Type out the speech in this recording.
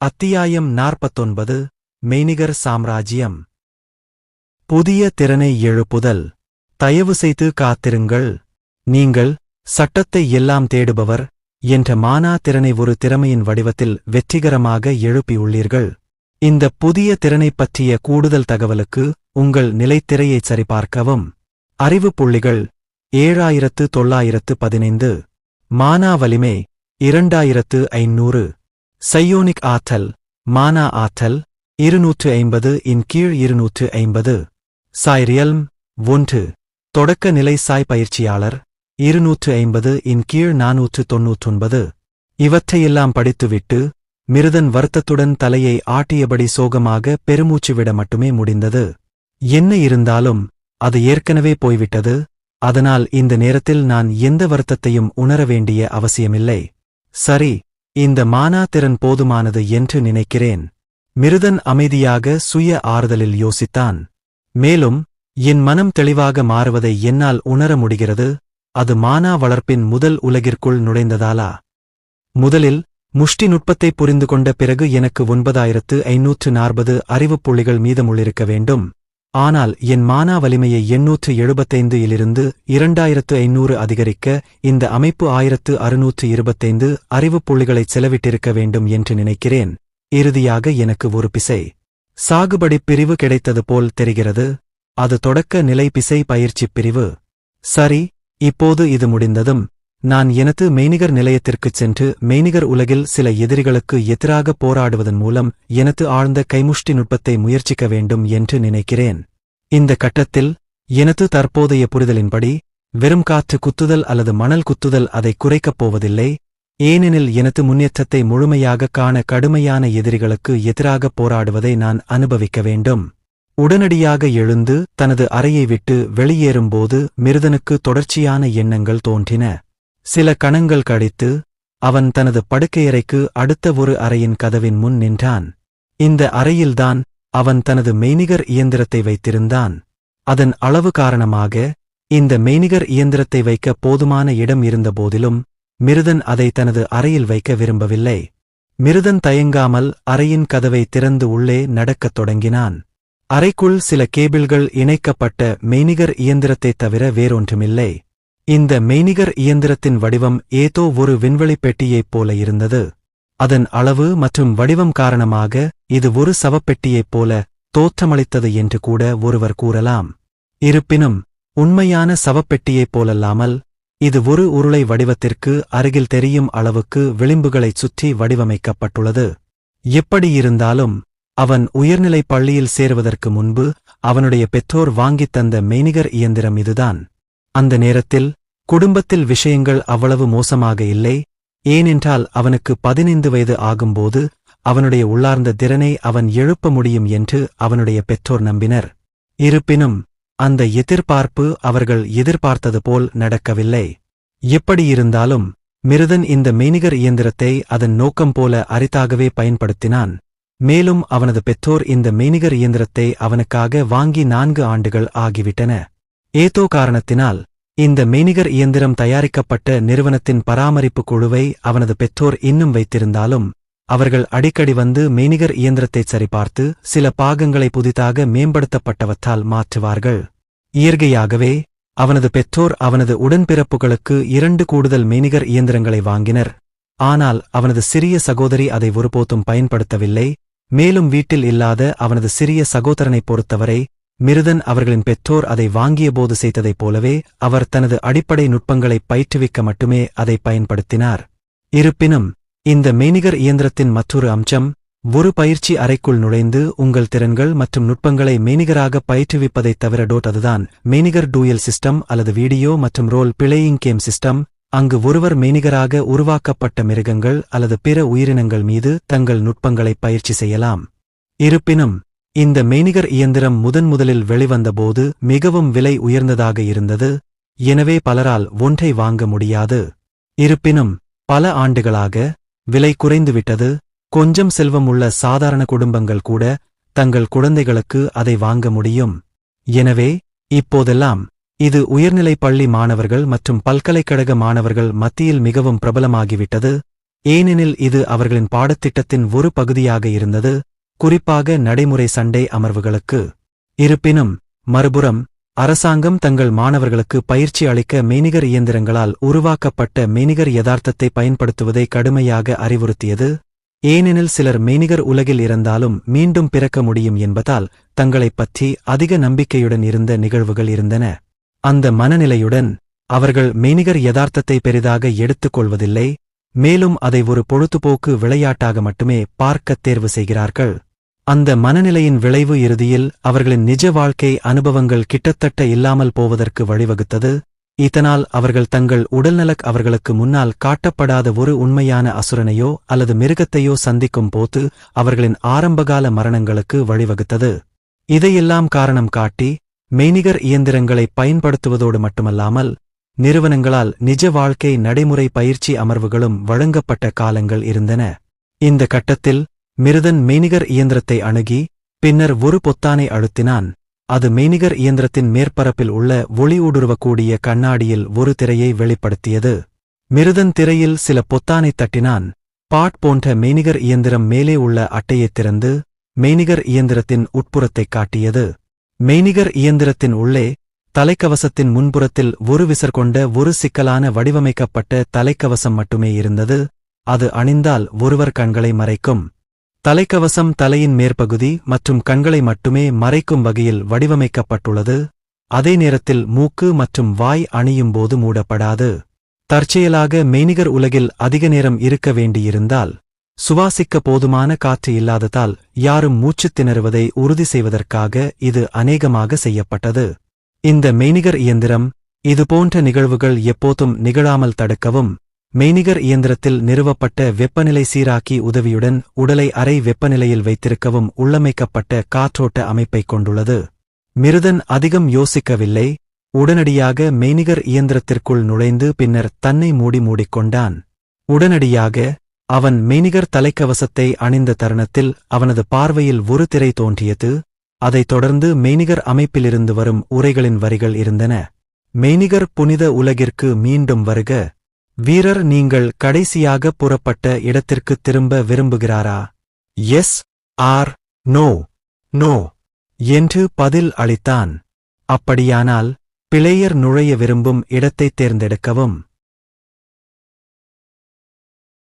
அத்தியாயம் 49 மெய்நிகர் சாம்ராஜ்யம். புதிய திறனை எழுப்புதல். தயவு செய்து காத்திருங்கள். நீங்கள் சட்டத்தை எல்லாம் தேடுபவர் என்ற மானா திறனை ஒரு திறமையின் வடிவத்தில் வெற்றிகரமாக எழுப்பியுள்ளீர்கள். இந்த புதிய திறனைப் பற்றிய கூடுதல் தகவலுக்கு உங்கள் நிலைத்திரையைச் சரிபார்க்கவும். அறிவு புள்ளிகள் 7915. மானா வலிமை 2500. சையோனிக் ஆற்றல் மானா ஆற்றல் 250 இன் கீழ் 250. சாய்ரியல்ம் 1. தொடக்க நிலை சாய் பயிற்சியாளர் 250 இன் கீழ் 499. இவற்றையெல்லாம் படித்துவிட்டு மிருதன் வருத்தத்துடன் தலையை ஆட்டியபடி சோகமாக பெருமூச்சு விட மட்டுமே முடிந்தது. என்ன இருந்தாலும் அது ஏற்கனவே போய்விட்டது. அதனால் இந்த நேரத்தில் நான் எந்த வருத்தத்தையும் உணர வேண்டிய அவசியமில்லை. சரி, இந்த மானா திறன் போதுமானது என்று நினைக்கிறேன். மிருதன் அமைதியாக சுய ஆறுதலில் யோசித்தான். மேலும் என் மனம் தெளிவாக மாறுவதை என்னால் உணர முடிகிறது. அது மானா வளர்ப்பின் முதல் உலகிற்குள் நுழைந்ததாலா? முதலில் முஷ்டி நுட்பத்தை புரிந்து கொண்ட பிறகு எனக்கு 9540 அறிவுப் புள்ளிகள் மீதமுள்ளிருக்க வேண்டும். ஆனால் என் மானா வலிமையை 875 இலிருந்து 2500 அதிகரிக்க இந்த அமைப்பு 1625 அறிவுப் புள்ளிகளைச் செலவிட்டிருக்க வேண்டும் என்று நினைக்கிறேன். இறுதியாக எனக்கு ஒரு பிசை சாகுபடிப் பிரிவு கிடைத்தது போல் தெரிகிறது. அது தொடக்க நிலை பிசை பயிற்சிப் பிரிவு. சரி, இப்போது இது முடிந்ததும் நான் எனது மெய்நிகர் நிலையத்திற்குச் சென்று மெய்நிகர் உலகில் சில எதிரிகளுக்கு எதிராக போராடுவதன் மூலம் எனது ஆழ்ந்த கைமுஷ்டி நுட்பத்தை முயற்சிக்க வேண்டும் என்று நினைக்கிறேன். இந்த கட்டத்தில் எனது தற்போதைய புரிதலின்படி வெறும் காற்று குத்துதல் அல்லது மணல் குத்துதல் அதை குறைக்கப் போவதில்லை. ஏனெனில் எனது முன்னேற்றத்தை முழுமையாகக் காண கடுமையான எதிரிகளுக்கு எதிராக போராடுவதை நான் அனுபவிக்க வேண்டும். உடனடியாக எழுந்து தனது அறையை விட்டு வெளியேறும்போது மிருதனுக்கு தொடர்ச்சியான எண்ணங்கள் தோன்றின. சில கணங்கள் கழித்து அவன் தனது படுக்கையறைக்கு அடுத்த ஒரு அறையின் கதவின் முன் நின்றான். இந்த அறையில்தான் அவன் தனது மெய்நிகர் இயந்திரத்தை வைத்திருந்தான். அதன் அளவு காரணமாக இந்த மெய்நிகர் இயந்திரத்தை வைக்க போதுமான இடம் இருந்தபோதிலும் மிருதன் அதை தனது அறையில் வைக்க விரும்பவில்லை. மிருதன் தயங்காமல் அறையின் கதவை திறந்து உள்ளே நடக்கத் தொடங்கினான். அறைக்குள் சில கேபிள்கள் இணைக்கப்பட்ட மெய்நிகர் இயந்திரத்தைத் தவிர வேறொன்றுமில்லை. இந்த மெய்நிகர் இயந்திரத்தின் வடிவம் ஏதோ ஒரு விண்வெளிப் பெட்டியைப் போல இருந்தது. அதன் அளவு மற்றும் வடிவம் காரணமாக இது ஒரு சவப்பெட்டியைப் போல தோற்றமளித்தது என்று கூட ஒருவர் கூறலாம். இருப்பினும் உண்மையான சவப்பெட்டியைப் போலல்லாமல் இது ஒரு உருளை வடிவத்திற்கு அருகில் தெரியும் அளவுக்கு விளிம்புகளைச் சுற்றி வடிவமைக்கப்பட்டுள்ளது. எப்படியிருந்தாலும் அவன் உயர்நிலைப் பள்ளியில் சேருவதற்கு முன்பு அவனுடைய பெற்றோர் வாங்கித் தந்த மெய்நிகர் இயந்திரம் இதுதான். அந்த நேரத்தில் குடும்பத்தில் விஷயங்கள் அவ்வளவு மோசமாக இல்லை. ஏனென்றால் அவனுக்கு 15 வயது ஆகும்போது அவனுடைய உள்ளார்ந்த திறனை அவன் எழுப்ப முடியும் என்று அவனுடைய பெற்றோர் நம்பினர். இருப்பினும் அந்த எதிர்பார்ப்பு அவர்கள் எதிர்பார்த்தது போல் நடக்கவில்லை. எப்படியிருந்தாலும் மிருதன் இந்த மெய்நிகர் இயந்திரத்தை அதன் நோக்கம் போல அரிதாகவே பயன்படுத்தினான். மேலும் அவனது பெற்றோர் இந்த மெய்நிகர் இயந்திரத்தை அவனுக்காக வாங்கி 4 ஆண்டுகள் ஆகிவிட்டன. ஏதோ காரணத்தினால் இந்த மெய்நிகர் இயந்திரம் தயாரிக்கப்பட்ட நிறுவனத்தின் பராமரிப்பு குழுவை அவனது பெற்றோர் இன்னும் வைத்திருந்தாலும் அவர்கள் அடிக்கடி வந்து மெய்நிகர் இயந்திரத்தைச் சரிபார்த்து சில பாகங்களை புதிதாக மேம்படுத்தப்பட்டவற்றால் மாற்றுவார்கள். இயற்கையாகவே அவனது பெற்றோர் அவனது உடன்பிறப்புகளுக்கு 2 கூடுதல் மெய்நிகர் இயந்திரங்களை வாங்கினர். ஆனால் அவனது சிறிய சகோதரி அதை ஒருபோதும் பயன்படுத்தவில்லை. மேலும் வீட்டில் இல்லாத அவனது சிறிய சகோதரனைப் பொறுத்தவரை மிருதன் அவர்களின் பெற்றோர் அதை வாங்கியபோது செய்ததைப் போலவே அவர் தனது அடிப்படை நுட்பங்களைப் பயிற்றுவிக்க மட்டுமே அதை பயன்படுத்தினார். இருப்பினும் இந்த மெய்நிகர் இயந்திரத்தின் மற்றொரு அம்சம் ஒரு பயிற்சி அறைக்குள் நுழைந்து உங்கள் திறன்கள் மற்றும் நுட்பங்களை மெய்நிகராக பயிற்றுவிப்பதைத் தவிர அதுதான் மெய்நிகர் டூயல் சிஸ்டம் அல்லது வீடியோ மற்றும் ரோல் பிளேயிங் கேம் சிஸ்டம். அங்கு ஒருவர் மெய்நிகராக உருவாக்கப்பட்ட மிருகங்கள் அல்லது பிற உயிரினங்கள் மீது தங்கள் நுட்பங்களை பயிற்சி செய்யலாம். இருப்பினும் இந்த மெய்நிகர் இயந்திரம் முதலில் வெளிவந்தபோது மிகவும் விலை உயர்ந்ததாக இருந்தது. எனவே பலரால் ஒன்றை வாங்க முடியாது. இருப்பினும் பல ஆண்டுகளாக விலை குறைந்துவிட்டது. கொஞ்சம் செல்வம் உள்ள சாதாரண குடும்பங்கள் கூட தங்கள் குழந்தைகளுக்கு அதை வாங்க முடியும். எனவே இப்போதெல்லாம் இது உயர்நிலைப் பள்ளி மாணவர்கள் மற்றும் பல்கலைக்கழக மாணவர்கள் மத்தியில் மிகவும் பிரபலமாகிவிட்டது. ஏனெனில் இது அவர்களின் பாடத்திட்டத்தின் ஒரு பகுதியாக இருந்தது, குறிப்பாக நடைமுறை சண்டை அமர்வுகளுக்கு. இருப்பினும், மறுபுறம், அரசாங்கம் தங்கள் மாணவர்களுக்கு பயிற்சி அளிக்க மெய்நிகர் இயந்திரங்களால் உருவாக்கப்பட்ட மெய்நிகர் யதார்த்தத்தை பயன்படுத்துவதை கடுமையாக அறிவுறுத்தியது. ஏனெனில் சிலர் மெய்நிகர் உலகில் இருந்தாலும் மீண்டும் பிறக்க முடியும் என்பதால் தங்களைப் பற்றி அதிக நம்பிக்கையுடன் இருந்த நிகழ்வுகள் இருந்தன. அந்த மனநிலையுடன், அவர்கள் மெய்நிகர் யதார்த்தத்தை பெரிதாக எடுத்துக் கொள்வதில்லை, மேலும் அதை ஒரு பொழுதுபோக்கு விளையாட்டாக மட்டுமே பார்க்கத் தேர்வு செய்கிறார்கள். அந்த மனநிலையின் விளைவு இறுதியில் அவர்களின் நிஜ வாழ்க்கை அனுபவங்கள் கிட்டத்தட்ட இல்லாமல் போவதற்கு வழிவகுத்தது. இதனால் அவர்கள் தங்கள் உடல்நலக் அவர்களுக்கு முன்னால் காட்டப்படாத ஒரு உண்மையான அசுரனையோ அல்லது மிருகத்தையோ சந்திக்கும் போது அவர்களின் ஆரம்பகால மரணங்களுக்கு வழிவகுத்தது. இதையெல்லாம் காரணம் காட்டி, மெய்நிகர் இயந்திரங்களை பயன்படுத்துவதோடு மட்டுமல்லாமல், நிறுவனங்களால் நிஜ வாழ்க்கை நடைமுறை பயிற்சி அமர்வுகளும் வழங்கப்பட்ட காலங்கள் இருந்தன. இந்த கட்டத்தில் மிருதன் மெய்நிகர் இயந்திரத்தை அணுகி, பின்னர் ஒரு பொத்தானை அழுத்தினான். அது மெய்நிகர் இயந்திரத்தின் மேற்பரப்பில் உள்ள ஒளி ஊடுருவக்கூடிய கண்ணாடியில் ஒரு திரையை வெளிப்படுத்தியது. மிருதன் திரையில் சில பொத்தானைத் தட்டினான். பாட் போன்ற மெய்நிகர் இயந்திரம் மேலே உள்ள அட்டையைத் திறந்து, மெய்நிகர் இயந்திரத்தின் உட்புறத்தைக் காட்டியது. மெய்நிகர் இயந்திரத்தின் உள்ளே, தலைக்கவசத்தின் முன்புறத்தில் ஒரு விசர் கொண்ட ஒரு சிக்கலான வடிவமைக்கப்பட்ட தலைக்கவசம் மட்டுமே இருந்தது. அது அணிந்தால் ஒருவர் கண்களை மறைக்கும். தலைக்கவசம் தலையின் மேற்பகுதி மற்றும் கண்களை மட்டுமே மறைக்கும் வகையில் வடிவமைக்கப்பட்டுள்ளது. அதே நேரத்தில் மூக்கு மற்றும் வாய் அணியும் போது மூடப்படாது. தற்செயலாக மெய்நிகர் உலகில் அதிக நேரம் இருக்க வேண்டியிருந்தால், சுவாசிக்க போதுமான காற்று இல்லாததால் யாரும் மூச்சுத் திணறுவதை உறுதி செய்வதற்காக இது அநேகமாக செய்யப்பட்டது. இந்த மெய்நிகர் இயந்திரம், இதுபோன்ற நிகழ்வுகள் எப்போதும் நிகழாமல் தடுக்கவும், மெய்நிகர் இயந்திரத்தில் நிறுவப்பட்ட வெப்பநிலை சீராக்கி உதவியுடன் உடலை அறை வெப்பநிலையில் வைத்திருக்கவும் உள்ளமைக்கப்பட்ட காற்றோட்ட அமைப்பைக் கொண்டுள்ளது. மிருதன் அதிகம் யோசிக்கவில்லை, உடனடியாக மெய்நிகர் இயந்திரத்திற்குள் நுழைந்து பின்னர் தன்னை மூடிக்கொண்டான். உடனடியாக, அவன் மெய்நிகர் தலைக்கவசத்தை அணிந்த தருணத்தில் அவனது பார்வையில் ஒரு திரை தோன்றியது. அதைத் தொடர்ந்து மெய்நிகர் அமைப்பிலிருந்து வரும் உரைகளின் வரிகள் இருந்தன. மெய்நிகர் புனித உலகிற்கு மீண்டும் வருக. வீரர், நீங்கள் கடைசியாக புறப்பட்ட இடத்திற்குத் திரும்ப விரும்புகிறாரா? Yes or no. நோ என்று பதில் அளித்தான். அப்படியானால், பிளேயர் நுழைய விரும்பும் இடத்தைத் தேர்ந்தெடுக்கவும்.